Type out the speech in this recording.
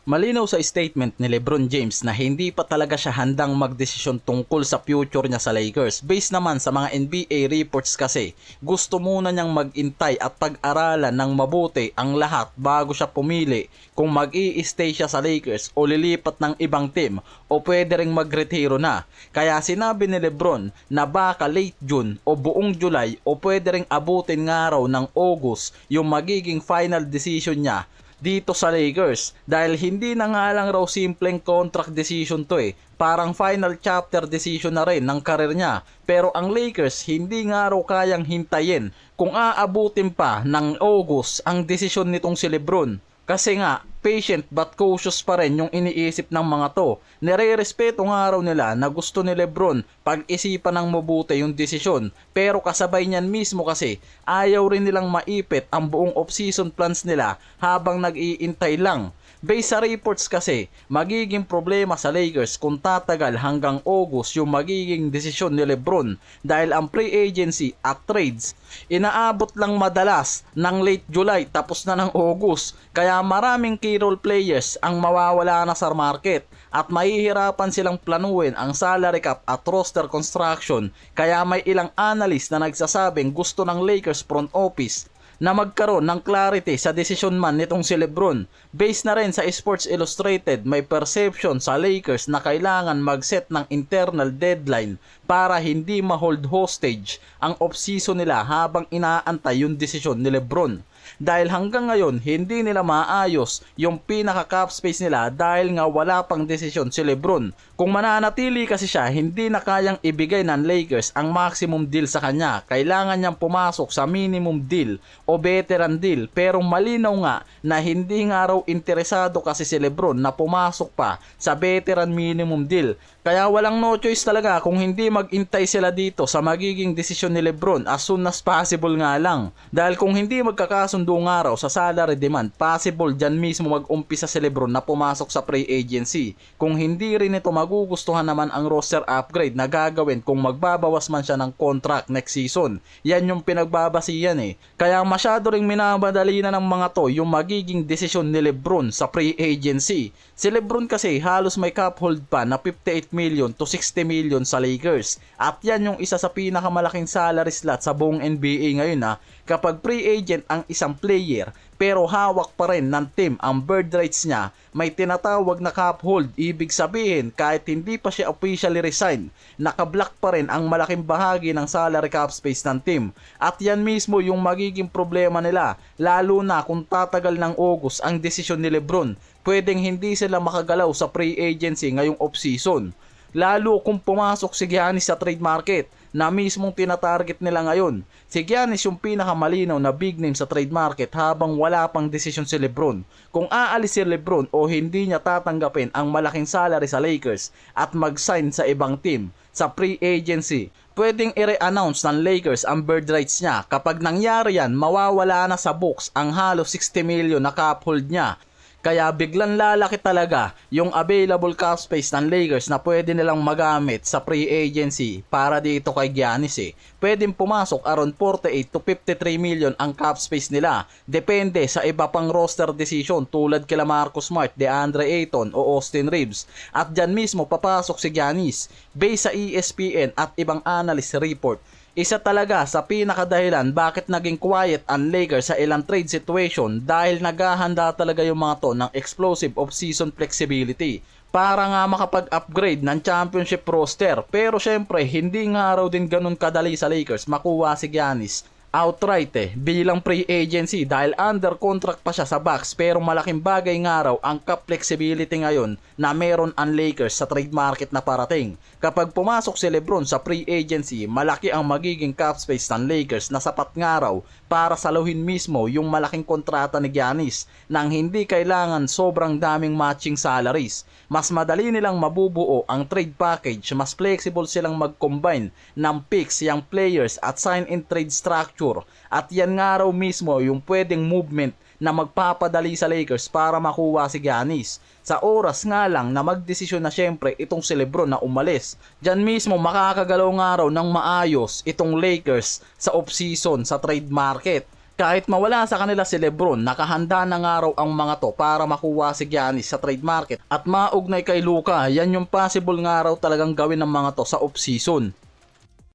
Malinaw sa statement ni LeBron James na hindi pa talaga siya handang magdesisyon tungkol sa future niya sa Lakers. Based naman sa mga NBA reports kasi, gusto muna niyang mag-intay at pag-aralan ng mabuti ang lahat bago siya pumili kung mag-i-stay siya sa Lakers o lilipat ng ibang team o pwede ring magretiro na. Kaya sinabi ni LeBron na baka late June o buong July o pwede ring abutin nga raw ng August yung magiging final decision niya dito sa Lakers dahil hindi na nga lang raw simpleng contract decision to parang final chapter decision na rin ng karir niya. Pero ang Lakers hindi nga raw kayang hintayin kung aabutin pa ng August ang desisyon nitong si LeBron. Kasi nga, patient but cautious pa rin yung iniisip ng mga to. Nire-respeto nga raw nila na gusto ni LeBron pag-isipan ng mabuti yung desisyon. Pero kasabay niyan mismo kasi, ayaw rin nilang maipit ang buong off-season plans nila habang nag-iintay lang. Based sa reports kasi, magiging problema sa Lakers kung tatagal hanggang August yung magiging desisyon ni LeBron dahil ang free agency at trades inaabot lang madalas ng late July tapos na ng August. Kaya maraming key role players ang mawawala na sa market at mahihirapan silang planuin ang salary cap at roster construction. Kaya may ilang analyst na nagsasabing gusto ng Lakers front office na magkaroon ng clarity sa desisyon man nitong si LeBron. Based na rin sa Sports Illustrated, may perception sa Lakers na kailangan mag-set ng internal deadline para hindi ma-hold hostage ang off-season nila habang inaantay yung desisyon ni LeBron. Dahil hanggang ngayon, hindi nila maayos yung pinaka-cap space nila dahil nga wala pang desisyon si LeBron. Kung mananatili kasi siya, hindi na kayang ibigay ng Lakers ang maximum deal sa kanya. Kailangan niyang pumasok sa minimum deal o veteran deal. Pero malinaw nga na hindi nga raw interesado kasi si LeBron na pumasok pa sa veteran minimum deal. Kaya walang no choice talaga kung hindi mag-intay sila dito sa magiging desisyon ni LeBron as soon as possible nga lang. Dahil kung hindi magkakasundo nga raw sa salary demand, possible dyan mismo mag-umpisa si LeBron na pumasok sa free agency. Kung hindi rin ito magugustuhan naman ang roster upgrade na gagawin kung magbabawas man siya ng contract next season. Yan yung pinagbabasihan Kaya masyado ring minamadali na ng mga to yung magiging desisyon ni LeBron sa free agency. Si LeBron kasi halos may cap hold pa na 58 million to 60 million sa Lakers. At yan yung isa sa pinakamalaking salary slot sa buong NBA ngayon kapag free agent ang isang player pero hawak pa rin ng team ang bird rights niya, may tinatawag na cap hold. Ibig sabihin kahit hindi pa siya officially resign, nakablock pa rin ang malaking bahagi ng salary cap space ng team. At yan mismo yung magiging problema nila, lalo na kung tatagal ng August ang desisyon ni LeBron. Pwedeng hindi sila makagalaw sa free agency ngayong off-season. Lalo kung pumasok si Giannis sa trade market na mismong tinatarget nila ngayon. Si Giannis yung pinakamalinaw na big name sa trade market habang wala pang desisyon si LeBron. Kung aalis si LeBron o hindi niya tatanggapin ang malaking salary sa Lakers at mag-sign sa ibang team sa free agency, pwedeng i-re-announce ng Lakers ang bird rights niya. Kapag nangyari yan, mawawala na sa books ang halos 60 million na cap hold niya. Kaya biglang lalaki talaga yung available cap space ng Lakers na pwede nilang magamit sa free agency para dito kay Giannis Pwedeng pumasok around 48 to 53 million ang cap space nila. Depende sa iba pang roster decision tulad kila Marcus Smart, DeAndre Ayton o Austin Reeves. At dyan mismo papasok si Giannis. Based sa ESPN at ibang analyst report, isa talaga sa pinakadahilan bakit naging quiet ang Lakers sa ilang trade situation dahil naghahanda talaga yung mga to ng explosive off-season flexibility para nga makapag-upgrade ng championship roster. Pero syempre, hindi nga raw din ganun kadali sa Lakers makuha si Giannis outright bilang free agency dahil under contract pa siya sa Bucks. Pero malaking bagay nga raw ang cap flexibility ngayon na meron ang Lakers sa trade market na parating. Kapag pumasok si LeBron sa free agency, malaki ang magiging cap space ng Lakers na sapat nga raw para saluhin mismo yung malaking kontrata ni Giannis nang hindi kailangan sobrang daming matching salaries. Mas madali nilang mabubuo ang trade package, mas flexible silang mag-combine ng picks, young players at sign-in trade structure. At yan nga raw mismo yung pwedeng movement na magpapadali sa Lakers para makuha si Giannis. Sa oras nga lang na magdesisyon na syempre itong si LeBron na umalis. Diyan mismo makakagalaw nga raw ng maayos itong Lakers sa off-season sa trade market. Kahit mawala sa kanila si Lebron, nakahanda na nga raw ang mga to para makuha si Giannis sa trade market at maugnay kay Luka. Yan yung possible nga raw talagang gawin ng mga to sa off-season.